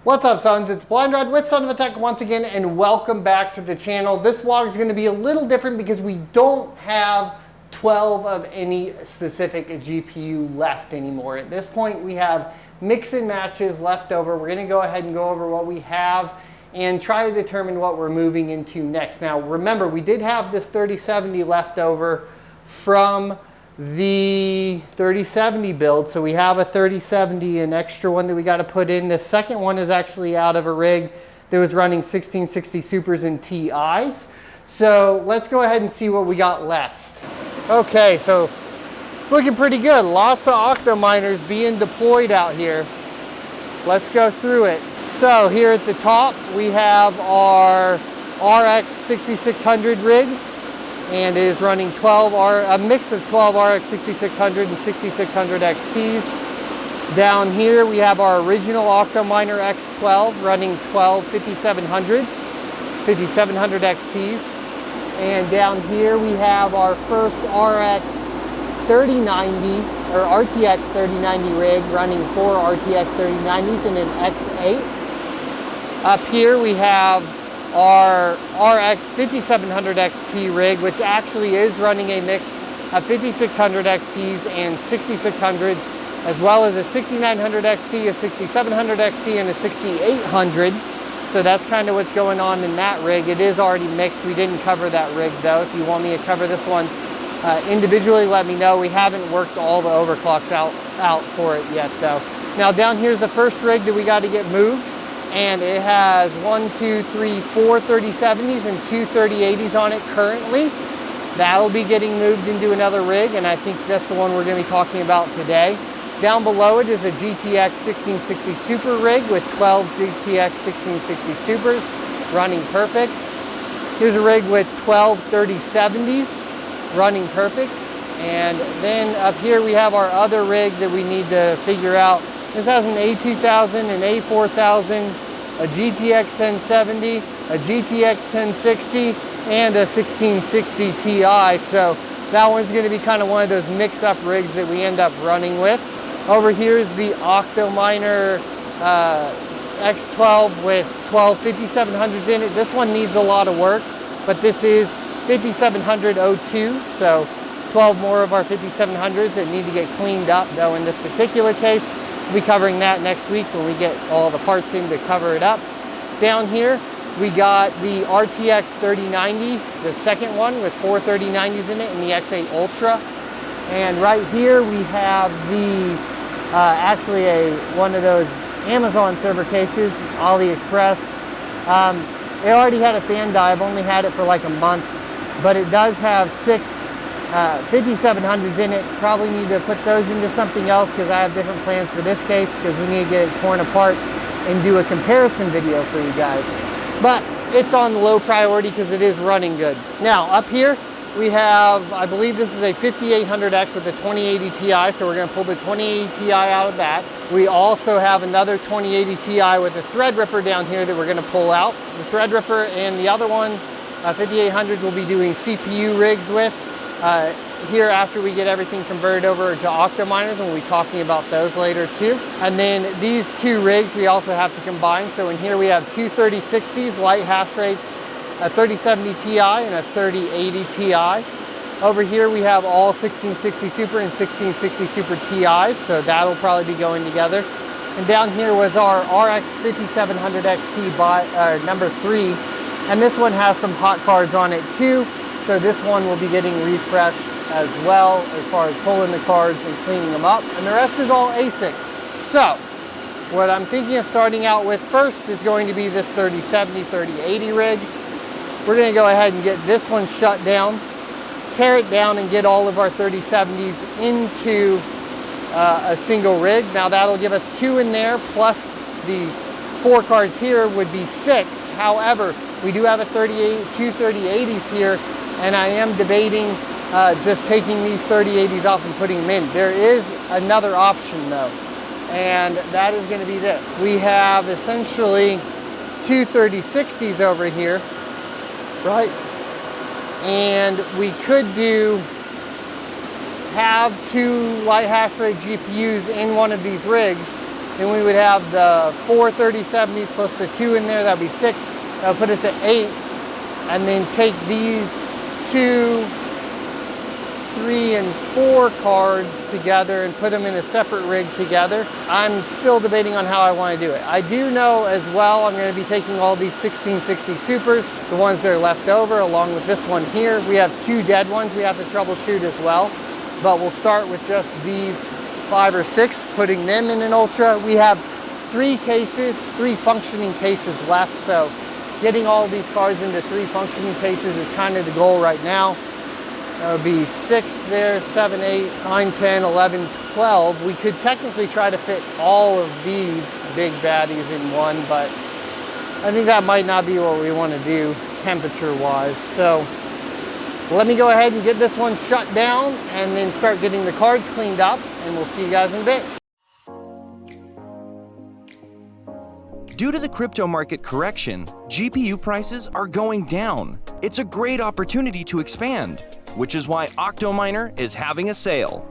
What's up, sons? It's Blind Rod with Son of a Tech once again, and welcome back to the channel. This vlog is going to be a little different because we don't have 12 of any specific GPU left anymore. At this point, we have mix and matches left over. We're going to go ahead and go over what we have and try to determine what we're moving into next. Now, remember, we did have this 3070 left over from the 3070 build, so we have a 3070, an extra one that we got to put in. The second one is actually out of a rig that was running 1660 Supers and TIs. So let's go ahead and see what we got left. Okay, so it's looking pretty good. Lots of Octominers being deployed out here. Let's go through it. So here at the top we have our RX 6600 rig, and it is running a mix of 12 RX 6600 and 6600 XTs. Down here we have our original Octominer X12 running 12 5700s, 5700 XTs. And down here we have our first RX 3090 or RTX 3090 rig running 4 RTX 3090s and an X8. Up here we have our RX 5700 XT rig, which actually is running a mix of 5600 XTs and 6600s, as well as a 6900 XT, a 6700 XT, and a 6800. So that's kind of what's going on in that rig. It is already mixed. We didn't cover that rig though. If you want me to cover this one individually, let me know. We haven't worked all the overclocks out for it yet though. Now down here's the first rig that we got to get moved. And it has 4 3070s and 2 3080s on it currently. That'll be getting moved into another rig, and I think that's the one we're going to be talking about today. Down below it is a GTX 1660 Super rig with 12 GTX 1660 Supers running perfect. Here's a rig with 12 3070s running perfect. And then up here we have our other rig that we need to figure out. This has an A2000, an A4000, a GTX 1070, a GTX 1060, and a 1660 Ti. So that one's going to be kind of one of those mix-up rigs that we end up running with. Over here is the Octominer X12 with 12 5700s in it. This one needs a lot of work, but this is 5700-02, so 12 more of our 5700s that need to get cleaned up though in this particular case. We'll be covering that next week when we get all the parts in to cover it up. Down here we got the RTX 3090, the second one with 4 3090s in it, and the X8 Ultra. And right here we have the one of those Amazon server cases, AliExpress. It already had a fan die. I've only had it for like a month, but it does have 6 5700s in it. Probably need to put those into something else because I have different plans for this case, because we need to get it torn apart and do a comparison video for you guys. But it's on low priority because it is running good. Now up here we have, I believe this is a 5800X with a 2080 Ti, so we're going to pull the 2080 Ti out of that. We also have another 2080 Ti with a Threadripper down here that we're going to pull out. The Threadripper and the other one, 5800s, we'll be doing CPU rigs with. Here after we get everything converted over to Octominers, and we'll be talking about those later too. And then these two rigs we also have to combine. So in here we have two 3060s, light hash rates, a 3070 Ti and a 3080 Ti. Over here we have all 1660 Super and 1660 Super TIs, so that'll probably be going together. And down here was our RX 5700 XT number 3, and this one has some hot cards on it too. So this one will be getting refreshed as well as far as pulling the cards and cleaning them up. And the rest is all ASICs. So what I'm thinking of starting out with first is going to be this 3070, 3080 rig. We're going to go ahead and get this one shut down, tear it down, and get all of our 3070s into a single rig. Now that'll give us 2 in there, plus the 4 cards here would be 6. However, we do have a 2 3080s here, and I am debating just taking these 3080s off and putting them in. There is another option though, and that is going to be this. We have essentially 2 3060s over here, right? And we could have 2 light hash rate GPUs in one of these rigs, Then we would have the 4 3070s plus the 2 in there, that'd be 6. That would put us at 8. And then take these 2, 3, and 4 cards together and put them in a separate rig together. I'm still debating on how I want to do it. I do know as well I'm going to be taking all these 1660 Supers, the ones that are left over, along with this one here. We have 2 dead ones we have to troubleshoot as well, but we'll start with just these 5 or 6, putting them in an Ultra. We have 3 cases, 3 functioning cases left, so getting all of these cards into 3 functioning cases is kind of the goal right now. That would be 6 there, 7, 8, 9, 10, 11, 12. We could technically try to fit all of these big baddies in one, but I think that might not be what we want to do temperature-wise. So let me go ahead and get this one shut down and then start getting the cards cleaned up, and we'll see you guys in a bit. Due to the crypto market correction, GPU prices are going down. It's a great opportunity to expand, which is why Octominer is having a sale.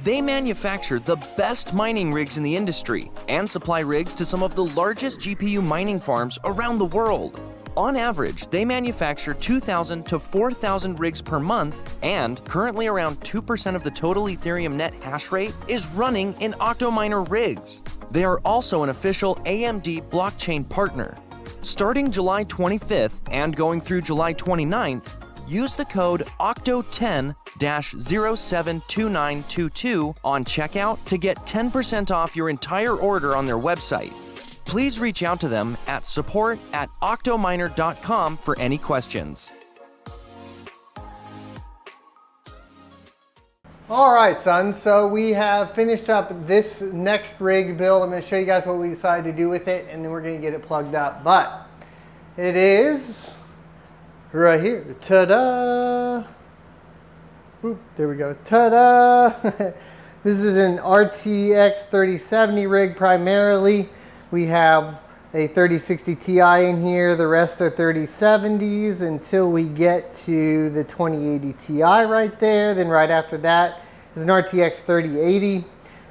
They manufacture the best mining rigs in the industry and supply rigs to some of the largest GPU mining farms around the world. On average, they manufacture 2,000 to 4,000 rigs per month, and currently around 2% of the total Ethereum net hash rate is running in Octominer rigs. They are also an official AMD blockchain partner. Starting July 25th and going through July 29th, use the code OCTO10-072922 on checkout to get 10% off your entire order on their website. Please reach out to them at support@octominer.com for any questions. All right, son, so we have finished up this next rig build. I'm going to show you guys what we decided to do with it, and then we're going to get it plugged up. But it is right here. Ta-da! Oop, there we go. Ta-da! This is an RTX 3070 rig primarily. We have a 3060 Ti in here. The rest are 3070s until we get to the 2080 Ti right there. Then right after that is an RTX 3080,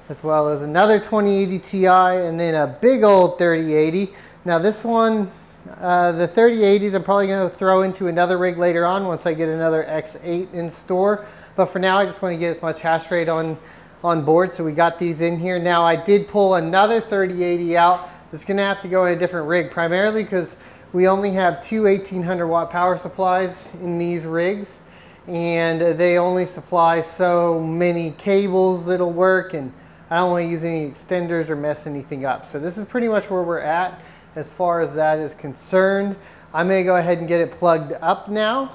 as well as another 2080 Ti, and then a big old 3080. Now this one, the 3080s, I'm probably going to throw into another rig later on once I get another X8 in store. But for now, I just want to get as much hash rate on board. So we got these in here. Now I did pull another 3080 out. It's going to have to go in a different rig, primarily because we only have 2 1800 watt power supplies in these rigs, and they only supply so many cables that'll work, and I don't want to use any extenders or mess anything up. So this is pretty much where we're at as far as that is concerned. I'm going to go ahead and get it plugged up now,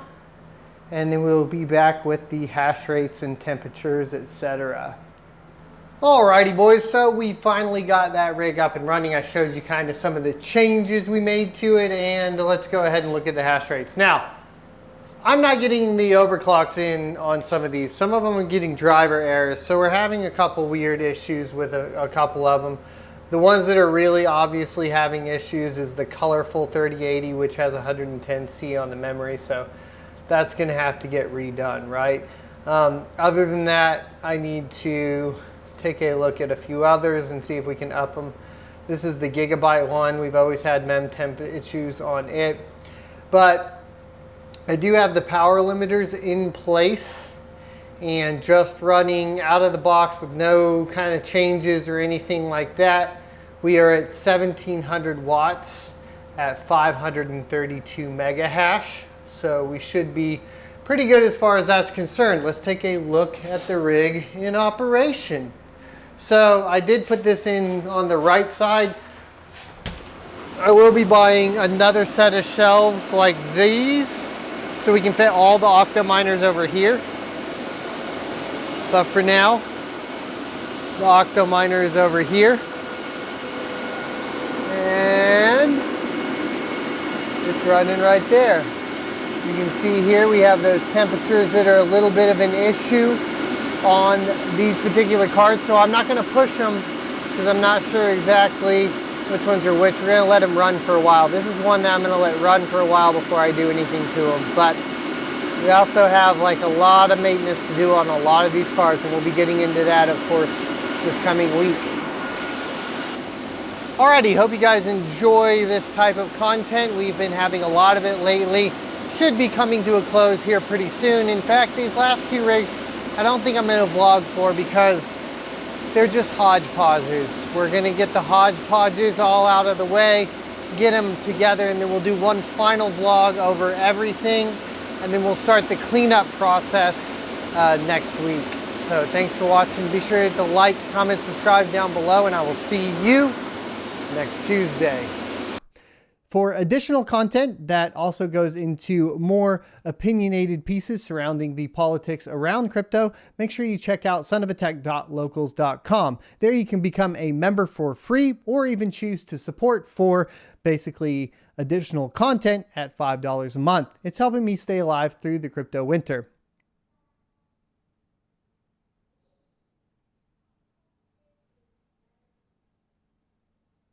and then we'll be back with the hash rates and temperatures, etc. Alrighty boys, so we finally got that rig up and running. I showed you kind of some of the changes we made to it, and let's go ahead and look at the hash rates. Now, I'm not getting the overclocks in on some of these. Some of them are getting driver errors, so we're having a couple weird issues with a couple of them. The ones that are really obviously having issues is the colorful 3080, which has 110C on the memory, so that's going to have to get redone, right? Other than that, I need to take a look at a few others and see if we can up them. This is the Gigabyte one. We've always had mem temp issues on it, but I do have the power limiters in place, and just running out of the box with no kind of changes or anything like that, we are at 1700 watts at 532 mega hash. So we should be pretty good as far as that's concerned. Let's take a look at the rig in operation. So I did put this in on the right side. I will be buying another set of shelves like these so we can fit all the Octominers over here. But for now, the Octominer is over here. And it's running right there. You can see here we have those temperatures that are a little bit of an issue on these particular cards, so I'm not going to push them because I'm not sure exactly which ones are which. We're going to let them run for a while. This is one that I'm going to let run for a while before I do anything to them. But we also have like a lot of maintenance to do on a lot of these cards, and we'll be getting into that, of course, this coming week. Alrighty, hope you guys enjoy this type of content. We've been having a lot of it lately. Should be coming to a close here pretty soon. In fact, these last 2 rigs, I don't think I'm gonna vlog for because they're just hodgepodges. We're gonna get the hodgepodges all out of the way, get them together, and then we'll do one final vlog over everything, and then we'll start the cleanup process next week. So thanks for watching. Be sure to like, comment, subscribe down below, and I will see you next Tuesday. For additional content that also goes into more opinionated pieces surrounding the politics around crypto, make sure you check out sonofatech.locals.com. There you can become a member for free or even choose to support for basically additional content at $5 a month. It's helping me stay alive through the crypto winter.